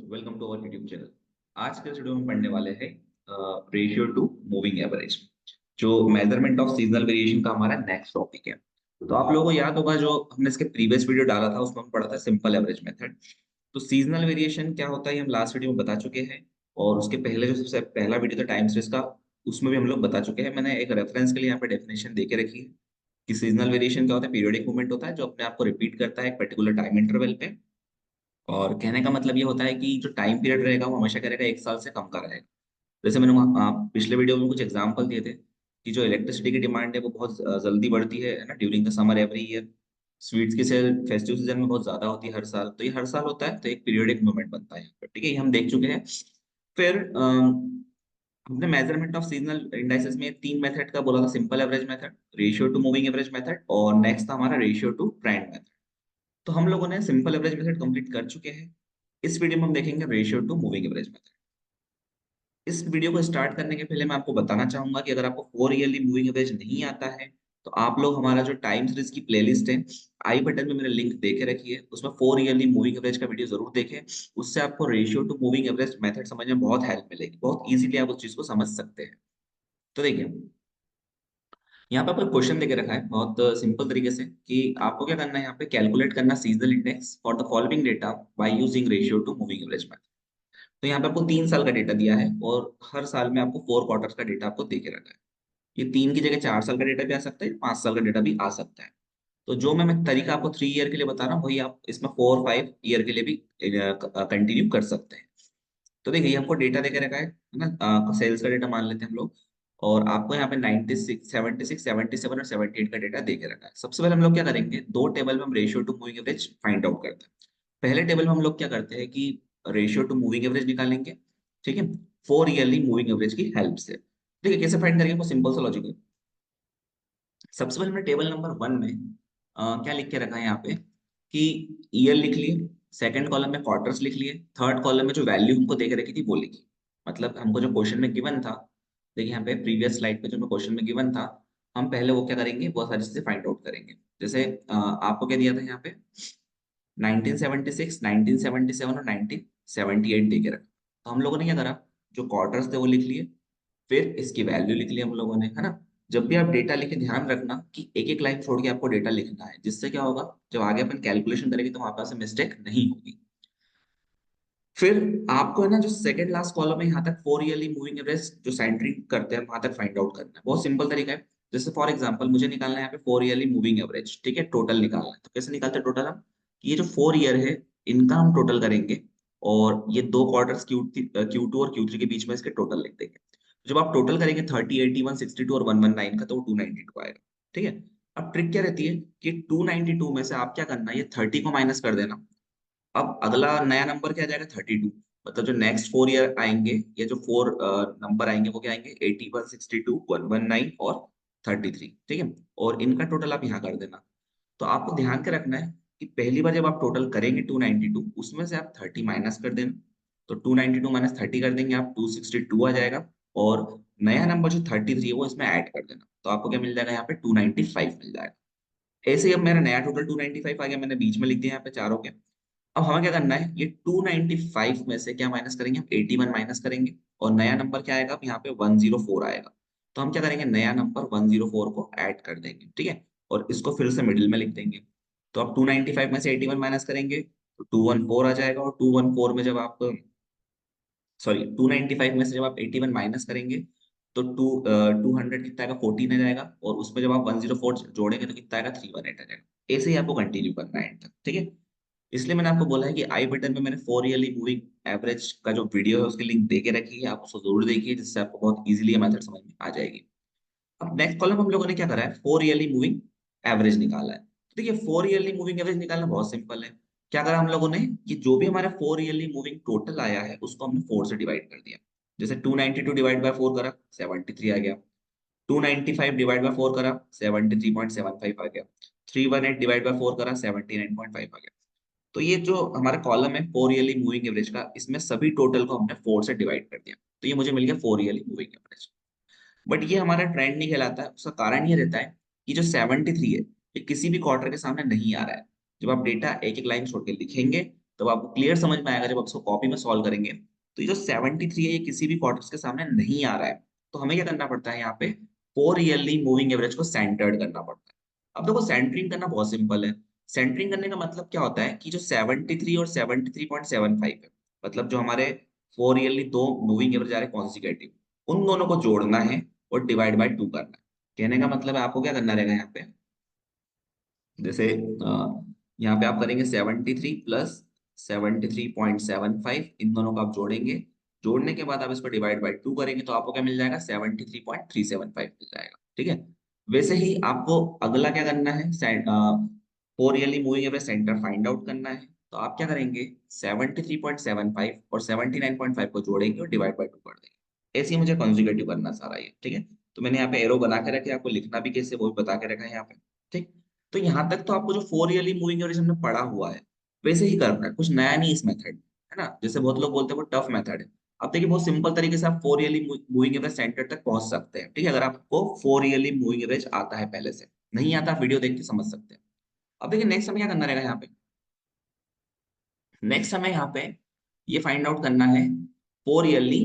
Welcome to our YouTube channel. आज के video में पढ़ने वाले हैं रेशियो टू मूविंग एवरेज, जो मेजरमेंट ऑफ सीजनल वेरिएशन का हमारा नेक्स्ट टॉपिक है। तो आप लोगों को याद होगा, जो हमने इसके प्रीवियस वीडियो डाला था उसमें हम पढ़ा था सिंपल एवरेज मेथड। तो सीजनल वेरिएशन क्या होता है ये हम लास्ट वीडियो में बता चुके हैं, और उसके पहले जो सबसे पहला वीडियो था टाइम सीरीज का, उसमें भी हम लोग बता चुके हैं। मैंने एक रेफरेंस के लिए यहाँ पे डेफिनेशन दे के रखी है कि सीजनल वेरिएशन क्या होता है। पीरियोडिक मूवमेंट होता है जो अपने आप को रिपीट करता है एक पर्टिकुलर टाइम इंटरवल पे। और कहने का मतलब ये होता है कि जो टाइम पीरियड रहेगा वो हमेशा क्या रहेगा, एक साल से कम का रहेगा। जैसे मैंने पिछले वीडियो में कुछ एग्जांपल दिए थे कि जो इलेक्ट्रिसिटी की डिमांड है वो बहुत जल्दी बढ़ती है ना, during the summer every year. Sweets की सेल फेस्टिव सीजन में बहुत ज्यादा होती है हर साल, तो ये हर साल होता है, तो एक पीरियोडिक मूवमेंट बनता है यहाँ पर। ठीक है, ये हम देख चुके हैं। फिर हमने मेजरमेंट ऑफ सीजनल इंडाइसेस में तीन मेथड का बोला था, simple average method, ratio to moving average method, और नेक्स्ट था हमारा रेशियो टू ट्रेंड मेथड। तो हम लोगों ने सिंपल एवरेज मेथड कंप्लीट कर चुके हैं। इस वीडियो में हम देखेंगे ratio to moving average method. इस वीडियो को स्टार्ट करने के पहले मैं आपको बताना चाहूंगा कि अगर आपको 4 ईयरली मूविंग एवरेज नहीं आता है, तो आप लोग हमारा जो टाइम सीरीज की प्लेलिस्ट है, आई बटन में मैंने लिंक दे के रखी है, उसमें 4 ईयरली मूविंग एवरेज का वीडियो जरूर देखें। उससे आपको ratio to moving average method समझने में बहुत हेल्प मिलेगी, बहुत इजीली आप उस चीज को समझ सकते हैं। तो देखिए, यहाँ पे आपको क्वेश्चन देके रखा है बहुत सिंपल तरीके से कि आपको क्या करना है, यहाँ पे कैलकुलेट करना seasonal index for the following data by using ratio to moving average method. तो यहाँ पे आपको 3 साल का डेटा दिया है, और हर साल में आपको 4 क्वार्टर्स का डेटा आपको दे के रखा है। ये 3 की जगह 4 साल का डेटा भी आ सकता है, 5 साल का डेटा भी आ सकता है। तो जो मैं तरीका आपको 3 ईयर के लिए बता रहा हूँ, वही आप इसमें 4 5 ईयर के लिए भी कंटिन्यू कर सकते हैं। तो देखिए, ये हमको डेटा देके रखा है ना, सेल्स का डेटा मान लेते हैं हम लोग। और आपको यहाँ पे 96 76 77 और 78 का डेटा देके रखा है। सबसे पहले हम लोग क्या करेंगे, दो टेबल में हम ratio to moving average find out करते हैं। पहले टेबल में हम लोग क्या करते हैं कि रेशियो टू मूविंग एवरेज निकालेंगे। ठीक है, 4 ईयरली मूविंग एवरेज की हेल्प से। ठीक है, कैसे फाइंड करेंगे, वो सिंपल सा लॉजिक है। सबसे पहले हमने टेबल नंबर 1 में क्या लिख के रखा है यहाँ पे कि ईयर लिख लिए, सेकंड कॉलम में क्वार्टर्स लिख लिए, थर्ड कॉलम में जो वैल्यू हमको दे के रखी थी वो लिखी। मतलब हमको जो क्वेश्चन में गिवन था, देखिए यहाँ पे प्रीवियस स्लाइड पे जो क्वेश्चन में गिवन था, हम पहले वो क्या करेंगे, बहुत सारी चीजें फाइंड आउट करेंगे। जैसे आपको क्या दिया था यहाँ पे, 1976, 1977 और 1978 दे के रखा। तो हम लोगों ने क्या करा, जो क्वार्टर्स थे वो लिख लिए, फिर इसकी वैल्यू लिख ली हम लोगों ने, है ना। जब भी आप डेटा लिखे, ध्यान रखना कि एक एक लाइन छोड़ के आपको डेटा लिखना है, जिससे क्या होगा, जब आगे अपन कैलकुलेशन करेंगे तो वहां पर से मिस्टेक नहीं होगी। फिर आपको है ना, जो सेकंड लास्ट कॉलम है यहाँ तक 4 ईयरली मूविंग एवरेज जो सेंटरिंग करते हैं वहां तक फाइंड आउट करना है। बहुत सिंपल तरीका है। जैसे फॉर एग्जांपल मुझे निकालना है यहाँ पे 4 ईयरली मूविंग एवरेज, ठीक है, टोटल निकालना है। तो कैसे निकालते हैं टोटल हम, कि ये जो 4 ईयर है इनका हम टोटल करेंगे, और ये दो क्वार्टर्स Q2 और Q3 के बीच में इसके टोटल लिख देंगे। जब आप टोटल करेंगे 30, 81, 62 और 119 का, तो वो 292 आएगा। ठीक है, अब ट्रिक क्या रहती है कि 292 में से आप क्या करना है, ये 30 को माइनस कर देना। अब अगला नया नंबर क्या आ जाएगा, 32। मतलब जो नेक्स्ट 4 ईयर आएंगे, या जो फोर नंबर आएंगे वो क्या आएंगे, 81, 62, 119 और 33। ठीक है, और इनका टोटल आप यहाँ कर देना। तो आपको ध्यान के रखना है कि पहली बार जब आप टोटल करेंगे 292, उसमें से आप 30 माइनस कर देना। तो 292 माइनस 30 कर देंगे आप, 262 आ जाएगा। और नया नंबर जो 33 है वो इसमें ऐड कर देना, तो आपको क्या मिल जाएगा, यहाँ पे 295 मिल जाएगा। ऐसे ही अब मेरा नया टोटल 295 आ गया, मैंने बीच में लिख दिया यहाँ पे चारों के। अब हमें क्या करना है, ये 295 में से क्या माइनस करेंगे, हम 81 माइनस करेंगे, और नया नंबर क्या आएगा, अब यहाँ पे 104 आएगा। तो हम क्या करेंगे, नया नंबर 104 को ऐड कर देंगे। ठीक है, और इसको फिर से मिडिल में लिख देंगे। तो आप 295 में से 81 माइनस करेंगे तो 214 आ जाएगा, और 214 में जब आप, सॉरी, 295 में से जब आप 81 माइनस करेंगे तो 200 कितना आएगा, 14 आ जाएगा, और उसमें जब आप 104 जोड़ेंगे तो कितना आएगा, 318 आ जाएगा। ऐसे ही आपको कंटिन्यू करना है एंड तक। ठीक है, इसलिए मैंने आपको बोला है कि आई बटन में मैंने 4 ईयरली मूविंग एवरेज का जो वीडियो है उसकी लिंक दे के रखी है, आप उसको जरूर देखिए, जिससे आपको बहुत इजीली ये मेथड समझ में आ जाएगी। अब नेक्स्ट कॉलम हम लोगों ने क्या करा है, 4 ईयरली मूविंग एवरेज निकाला है। तो देखिए, 4 ईयरली मूविंग एवरेज निकालना बहुत सिंपल है। क्या करा हम लोगों ने, कि जो भी हमारा 4 ईयरली मूविंग टोटल आया है उसको हमने 4 से डिवाइड कर दिया। जैसे 292 डिवाइड बाय 4 करा, 73 आ गया। 295 डिवाइड बाय 4 करा, 73.75 आ गया। 318 डिवाइड बाय 4 करा, 79.5 आ गया। तो ये जो हमारा कॉलम है 4 ईयरली मूविंग एवरेज का, इसमें सभी टोटल को हमने 4 से डिवाइड कर दिया, तो ये मुझे मिल गया 4 ईयरली मूविंग एवरेज। बट ये हमारा ट्रेंड नहीं कहलाता है। उसका कारण ये रहता है कि जो 73 है, ये किसी भी क्वार्टर के सामने नहीं आ रहा है। जब आप डेटा एक एक लाइन छोड़ के लिखेंगे, तो आपको क्लियर समझ में आएगा जब आप इसको कॉपी में सॉल्व करेंगे। तो ये जो 73 है ये किसी भी क्वार्टर्स के सामने नहीं आ रहा है, तो हमें क्या करना पड़ता है यहाँ पे, 4 ईयरली मूविंग एवरेज को सेंटर्ड करना पड़ता है। अब देखो सेंटरिंग करना बहुत सिंपल है। सेंटरिंग करने का मतलब क्या होता है कि जो 73 और 73.75 है, मतलब जो हमारे 4 ईयरली दो मूविंग एवरेज आ रहे कॉन्सिक्यूटिव, उन दोनों को जोड़ना है और डिवाइड बाय 2 करना है। कहने का मतलब है आपको क्या करना रहेगा यहाँ पे, जैसे यहाँ पे आप करेंगे 73 प्लस 73.75, इन दोनों को आप जोड़ेंगे। जोड़ने के बाद आप इसको डिवाइड बाय 2 करेंगे तो आपको क्या मिल जाएगा, 73.375 मिल जाएगा। ठीक है। वैसे ही आपको अगला क्या करना है, 4 yearly moving average centre find out करना है। तो आप क्या करेंगे, 73.75 और 79.5 को जोड़ेंगे और डिवाइड बाय 2 कर देंगे। ऐसे ही मुझे कंजुगेटिव करना सारा ये। ठीक है। तो मैंने यहाँ पे एरो बना के रखे, आपको लिखना भी कैसे वो भी बता के रखा है यहाँ पे। ठीक। तो यहाँ तक तो आपको जो 4 ईयरली मूविंग एवरेज हमने पढ़ा हुआ है वैसे ही करना है, कुछ नया नहीं इस मेथड, है ना। जैसे बहुत लोग बोलते हैं वो टफ मेथड है। अब देखिए बहुत सिंपल तरीके से आप 4 ईयरली मूविंग एवरेज सेंटर तक पहुंच सकते हैं। ठीक है, अगर आपको 4 ईयरली मूविंग एवरेज आता है, पहले से नहीं आता आप वीडियो देख के समझ सकते हैं। अब देखिए नेक्स्ट हमें क्या करना रहेगा यहाँ पे, नेक्स्ट हमें यहाँ पे ये फाइंड आउट करना है 4 yearly,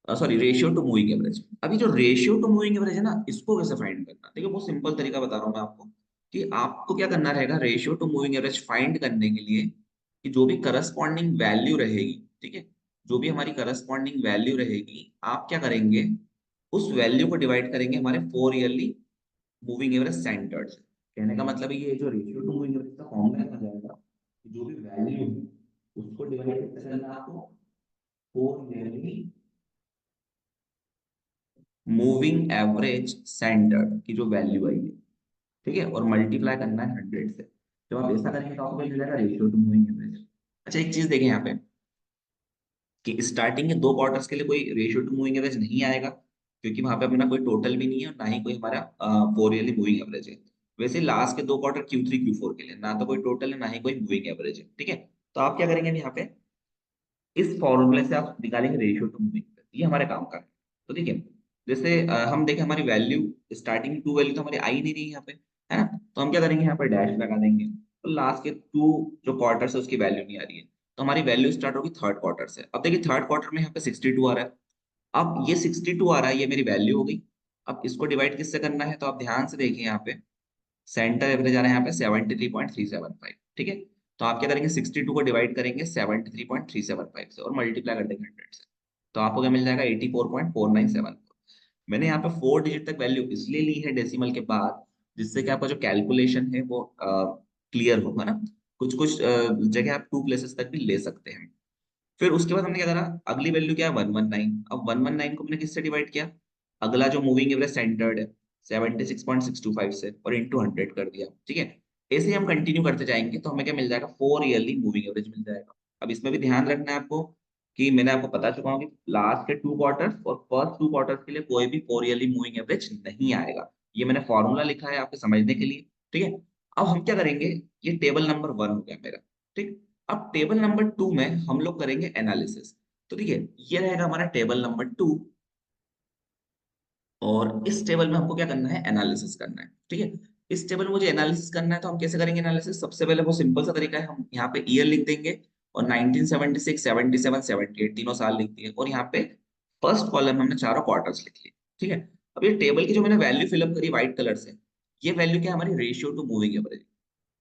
sorry, ratio to moving average. अभी जो रेशियो टू मूविंग एवरेज है ना, इसको कैसे फाइंड करना, देखिए बहुत सिंपल तरीका बता रहा हूँ मैं आपको, कि आपको क्या करना रहेगा ratio to moving average find करने के लिए, कि जो भी करस्पॉन्डिंग वैल्यू रहेगी, ठीक है, जो भी हमारी करस्पॉन्डिंग वैल्यू रहेगी, आप क्या करेंगे, उस वैल्यू को डिवाइड करेंगे हमारे 4 ईयरली मूविंग एवरेज सेंटर्ड से। कहने का मतलब ये जो रेशियो टू मूविंग एवरेज का फॉर्मूला आ जाएगा, कि जो भी वैल्यू है उसको डिवाइड कैसे करना है आपको, 4 ईयरली मूविंग एवरेज सेंटर की जो वैल्यू आई है, ठीक है, और मल्टीप्लाई करना है 100 से। जब आप ऐसा करेंगे तो आपको मिल जाएगा रेशियो टू मूविंग एवरेज। अच्छा एक चीज देखें यहाँ पे, कि स्टार्टिंग के दो क्वार्टर्स के लिए कोई रेशियो टू मूविंग एवरेज नहीं आएगा, क्योंकि वहां पे अपना कोई टोटल भी नहीं है और ना ही कोई हमारा 4 ईयरली मूविंग एवरेज है। वैसे लास्ट के दो क्वार्टर Q3 Q4 के लिए ना तो कोई टोटल है ना ही कोई मूविंग एवरेज है। ठीक है। तो आप क्या करेंगे अभी यहाँ पे, इस फॉर्मूले से आप निकालेंगे रेशियो टू मूविंग एवरेज, ये हमारे काम का है। तो ठीक है, जैसे हम देखें हमारी वैल्यू, स्टार्टिंग टू वैल्यू तो हमारी आई नहीं रही है यहाँ पे, है ना। तो हम क्या करेंगे यहाँ पर डैश लगा देंगे, तो लास्ट के टू जो क्वार्टर है उसकी वैल्यू नहीं आ रही है, तो हमारी वैल्यू स्टार्ट होगी थर्ड क्वार्टर से। अब देखिए थर्ड क्वार्टर में यहाँ पे 62 आ रहा है। अब ये 62 आ रहा है, ये मेरी वैल्यू हो गई। अब इसको डिवाइड किससे करना है, तो आप ध्यान से देखिए यहाँ पे सेंटर एवरेज आ रहा है यहाँ पे 73.375। ठीक है। तो आप क्या करेंगे, 62 को डिवाइड करेंगे 73.375 से और मल्टीप्लाई कर देंगे 100 से। तो आपको क्या मिल जाएगा, 84.4974। मैंने यहाँ पे 4 डिजिट तक वैल्यू इसलिए ली है डेसिमल के बाद, जिससे कि आपका जो कैलकुलेशन है वो क्लियर होगा ना। कुछ कुछ जगह आप 2 प्लेसेस तक भी ले सकते हैं। फिर उसके बाद हमने क्या करा, अगली वैल्यू क्या है, 119। अब 119 को मैंने किससे डिवाइड किया, अगला जो मूविंग एवरेज सेंटर्ड है 76.625 से, और इंटू 100 कर दिया। ठीक है। ऐसे ही हम कंटिन्यू करते जाएंगे तो हमें क्या मिल जाएगा, 4 ईयरली मूविंग एवरेज मिल जाएगा। अब इसमें भी ध्यान रखना है आपको, कि मैंने आपको बता चुका हूँ कि लास्ट के 2 क्वार्टर्स और फर्स्ट 2 क्वार्टर्स के लिए कोई भी 4 ईयरली मूविंग एवरेज नहीं आएगा। ये मैंने फॉर्मूला लिखा है आपके समझने के लिए। ठीक है। अब हम क्या करेंगे, ये टेबल नंबर 1 हो गया मेरा। ठीक। अब टेबल नंबर 2 में हम लोग करेंगे एनालिसिस। तो ठीक है, ये रहेगा हमारा टेबल नंबर 2, और इस टेबल में हमको क्या करना है, एनालिसिस करना है। ठीक है। इस टेबल में मुझे एनालिसिस करना है, तो हम कैसे करेंगे एनालिसिस, सबसे पहले वो सिंपल सा तरीका है, हम यहाँ पे ईयर लिख देंगे और 1976, 77, 78 तीनों साल लिख दिए, और यहाँ पे फर्स्ट कॉलम में हमने चारों क्वार्टर्स लिख लिए। ठीक है। अब ये टेबल की जो मैंने वैल्यू फिलअप करी व्हाइट कलर से, ये वैल्यू क्या है, हमारी रेशियो टू मूविंग एवरेज,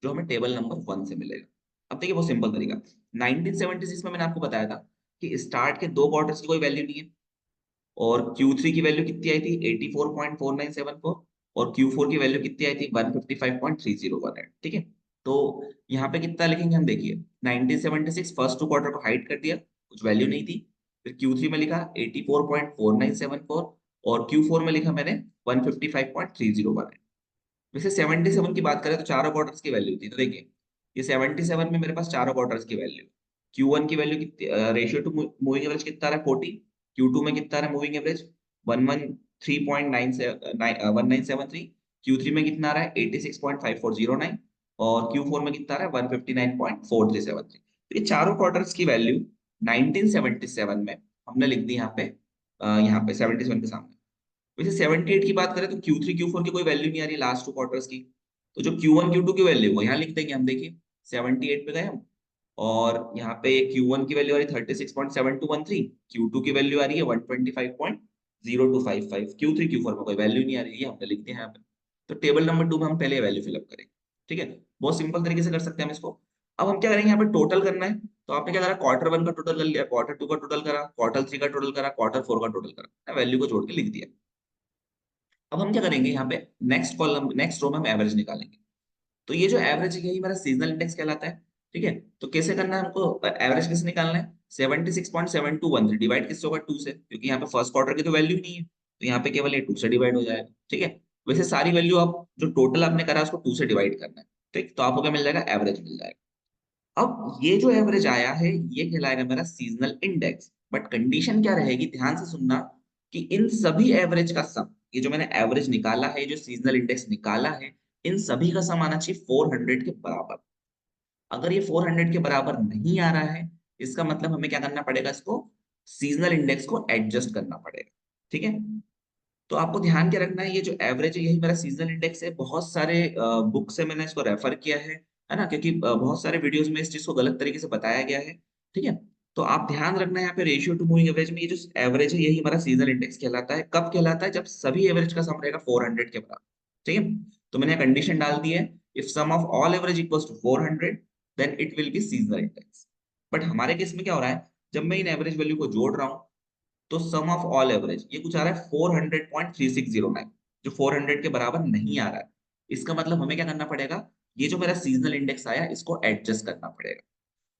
जो हमें टेबल नंबर 1 से मिलेगा। अब देखिए बहुत सिंपल तरीका, 1976 में मैंने आपको बताया था कि स्टार्ट के दो क्वार्टर्स की कोई वैल्यू नहीं है, और Q3 की वैल्यू कितनी आई थी, 84.4974, और Q4 की वैल्यू कितनी आई थी, 155.3018। ठीक है। तो यहाँ पे कितना लिखेंगे हम, देखिए 1976 फर्स्ट टू क्वार्टर को हाइड कर दिया, कुछ वैल्यू नहीं थी। फिर Q3 में लिखा 84.4974, और Q4 में लिखा मैंने 155.3018। वैसे 77 की बात करें तो चारों क्वार्टर्स की वैल्यू थी, तो देखिए ये 77 में मेरे पास चारों क्वार्टर्स की वैल्यू, Q1 की वैल्यू कितनी, रेशियो टू मूविंग एवरेज कितना आ रहा है, 40। Q2 में कितना आ रहा है मूविंग एवरेज, 113.1973। Q3 में कितना आ रहा है, 86.5409। और Q4 में कितना आ रहा है, 159.4373। तो ये चारों क्वार्टर्स की वैल्यू 1977 में हमने लिख दी यहाँ पे, यहाँ पे 77 के सामने। वैसे 78 की बात करें तो Q3 Q4 की कोई वैल्यू नहीं आ रही लास्ट टू क्वार्टर्स की, तो जो Q1 Q2 की वैल्यू वो यहाँ लिख देंगे हम। देखिए 78 पे गए हम, और यहाँ पे Q1 की वैल्यू आ रही है 36.7213, Q2 की वैल्यू आ रही है 125.0255, Q3 Q4 में कोई वैल्यू नहीं आ रही है, हमने लिख दिया यहाँ पे। तो टेबल नंबर 2 में हम पहले वैल्यू फिलअप करेंगे। ठीक है, बहुत सिंपल तरीके से कर सकते हैं हम इसको। अब हम क्या करेंगे, यहाँ पे टोटल करना है। तो आपने क्या करा, Q1 का टोटल कर लिया, Q2 का टोटल करा, Q3 का टोटल करा, Q4 का टोटल करा, वैल्यू को जोड़ के लिख दिया। अब हम क्या करेंगे, यहाँ पे नेक्स्ट कॉलम नेक्स्ट रो में हम एवरेज निकालेंगे। तो ये जो एवरेज है यही मेरा सीजनल इंडेक्स कहलाता है। ठीक है, तो कैसे करना है हमको, एवरेज कैसे निकालना है, 76.7213 डिवाइड किससे होगा, 2 से, क्योंकि यहाँ पे फर्स्ट क्वार्टर की तो वैल्यू नहीं है, तो यहाँ पे केवल ये 2 से डिवाइड हो जाएगा। ठीक है, वैसे सारी वैल्यू आप जो टोटल आपने करा उसको 2 से डिवाइड करना है। ठीक, तो आपको क्या मिल जाएगा, एवरेज मिल जाएगा। अब ये जो एवरेज आया है ये कहलाएगा मेरा सीजनल इंडेक्स। बट कंडीशन क्या रहेगी, ध्यान से सुनना, कि इन सभी एवरेज का सम, ये जो मैंने एवरेज निकाला है, जो सीजनल इंडेक्स निकाला है, इन सभी का सम आना चाहिए 400 के बराबर। अगर ये 400 के बराबर नहीं आ रहा है, इसका मतलब हमें क्या करना पड़ेगा, इसको सीजनल इंडेक्स को एडजस्ट करना पड़ेगा। ठीक है, तो आपको ध्यान क्या रखना है, ये जो एवरेज है यही मेरा सीजनल इंडेक्स है। बहुत सारे बुक से मैंने इसको रेफर किया है ना, क्योंकि बहुत सारे वीडियोस में इस चीज को गलत तरीके से बताया गया है। ठीक है, तो आप ध्यान रखना है यहाँ पे रेशियो टू मूविंग एवरेज में ये जो एवरेज है यही हमारा सीजनल इंडेक्स कहलाता है। कब कहलाता है, जब सभी एवरेज का सम रहेगा 400 के बराबर। ठीक है, तो मैंने कंडीशन डाल दी है, if sum of all average equals to 400 then it will be seasonal index. But हमारे केस में क्या हो रहा है, जब मैं इन एवरेज वैल्यू को जोड़ रहा हूँ, तो सम ऑफ ऑल एवरेज ये कुछ आ रहा है 400.3609, जो 400 के बराबर नहीं आ रहा है। इसका मतलब हमें क्या करना पड़ेगा, ये जो मेरा सीजनल इंडेक्स आया इसको एडजस्ट करना पड़ेगा।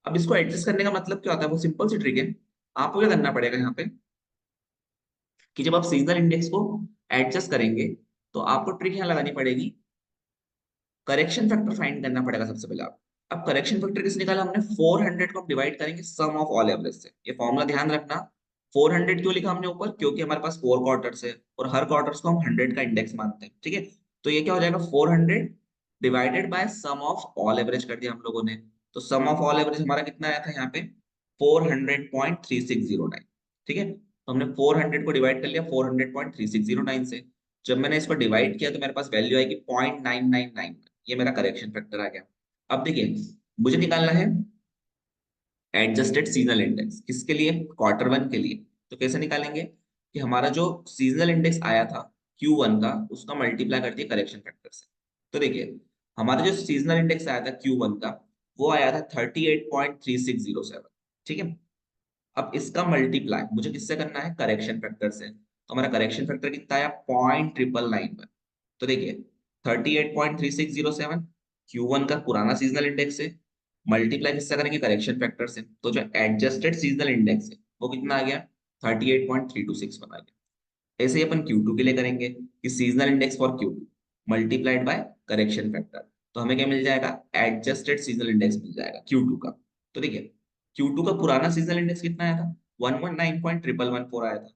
अब इसको एडजस्ट करने का मतलब क्या होता है, वो सिंपल सी ट्रिक है। आपको क्या करना पड़ेगा यहाँ पे, कि जब आप सीजनल इंडेक्स को एडजस्ट करेंगे, तो आपको ट्रिक यहाँ लगानी पड़ेगी, करेक्शन फैक्टर फाइंड करना पड़ेगा सबसे पहले आप। अब करेक्शन फैक्टर किस निकाला हमने, 400 को हम डिवाइड करेंगे सम ऑफ ऑल एवरेज से। ये फॉर्मूला ध्यान रखना। 400 क्यों लिखा हमने ऊपर, क्योंकि हमारे पास 4 क्वार्टर्स है और हर क्वार्टर्स को हम 100 का इंडेक्स मानते हैं। ठीक है, तो ये क्या हो जाएगा, 400 divided by sum of all average कर दिया हम लोगों ने। तो सम ऑफ ऑल एवरेज हमारा कितना आया था यहाँ पे, 400.3609। ठीक है, तो हमने 400 को डिवाइड कर लिया 400.3609 से। जब मैंने इसको डिवाइड किया तो मेरे पास वैल्यू आएगी 0.999, ये मेरा करेक्शन फैक्टर आ गया। अब देखिए, मुझे निकालना है एडजस्टेड सीजनल इंडेक्स, किसके लिए, Q1 के लिए। तो कैसे निकालेंगे, कि हमारा जो सीजनल इंडेक्स आया था Q1 का, उसका मल्टीप्लाई कर दिया करेक्शन फैक्टर से। तो देखिए, हमारा जो सीजनल इंडेक्स आया था Q1 का, वो आया था 38.3607। ठीक है, अब इसका मल्टीप्लाई मुझे किससे करना है, करेक्शन फैक्टर से। तो हमारा करेक्शन फैक्टर कितना आया, 0.999। तो देखिए, 38.3607 Q1 का पुराना सीजनल इंडेक्स है, मल्टीप्लाई किससे करेंगे, करेक्शन फैक्टर से। तो जो एडजस्टेड सीजनल इंडेक्स है वो कितना आ गया, 38.326 आ गया। ऐसे ही अपन Q2 के लिए करेंगे, कि seasonal index for Q2 multiplied by correction factor. तो हमें क्या मिल जाएगा, एडजस्टेड सीजनल इंडेक्स मिल जाएगा Q2 का। तो देखिए, Q2 का पुराना सीजनल इंडेक्स कितना आया था, 119.1114 आया था,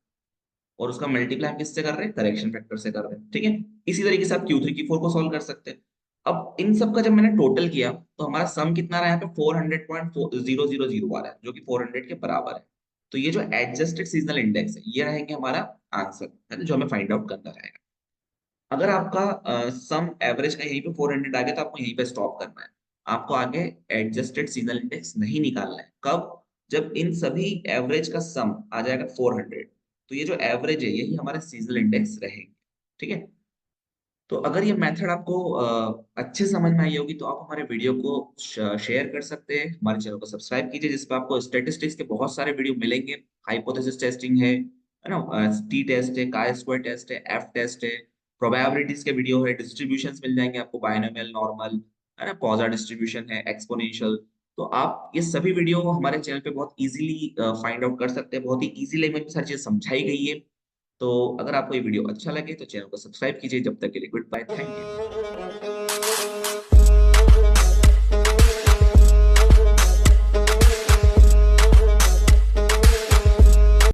और उसका मल्टीप्लाई हम किससे कर रहे हैं, करेक्शन फैक्टर से कर रहे हैं। ठीक है, इसी तरीके से आप Q3 Q4 को सॉल्व कर सकते हैं। अब इन सब का जब मैंने टोटल किया, तो हमारा सम कितना रहा, यहाँ पे 400.000 आ रहा है, जो कि 400 के बराबर है। तो ये जो एडजस्टेड सीजनल इंडेक्स है ये रहेंगे हमारा आंसर, है ना, जो हमें फाइंड आउट करना रहेगा। अगर आपका सम एवरेज का यहीं पे 400 आ गया, तो आपको यहीं पे स्टॉप करना है। आपको आगे एडजस्टेड सीजनल इंडेक्स नहीं निकालना है। कब, जब इन सभी एवरेज का सम आ जाएगा 400, तो ये जो एवरेज है यही हमारा सीजनल इंडेक्स रहेगा। ठीक है, तो अगर ये मेथड आपको अच्छे समझ में आई होगी, तो आप हमारे वीडियो को शेयर कर सकते हैं, हमारे चैनल को सब्सक्राइब कीजिए, जिसपे आपको स्टैटिस्टिक्स के बहुत सारे वीडियो मिलेंगे। हाइपोथेसिस टेस्टिंग है ना, टी टेस्ट है, काय स्क्वायर टेस्ट है, एफ टेस्ट है, प्रोबेबिलिटीज के वीडियो है, डिस्ट्रीब्यूशंस मिल जाएंगे आपको, बायनोमियल, नॉर्मल, है ना, पॉजर डिस्ट्रीब्यूशन है, एक्सपोनेंशियल। तो आप ये सभी वीडियो हमारे चैनल पे बहुत इजीली फाइंड आउट कर सकते हैं। बहुत ही इजी लैंग्वेज में सारी चीज समझाई गई है। तो अगर आपको ये वीडियो अच्छा लगे तो चैनल को सब्सक्राइब कीजिए। जब तक के लिए गुड बाय, थैंक यू।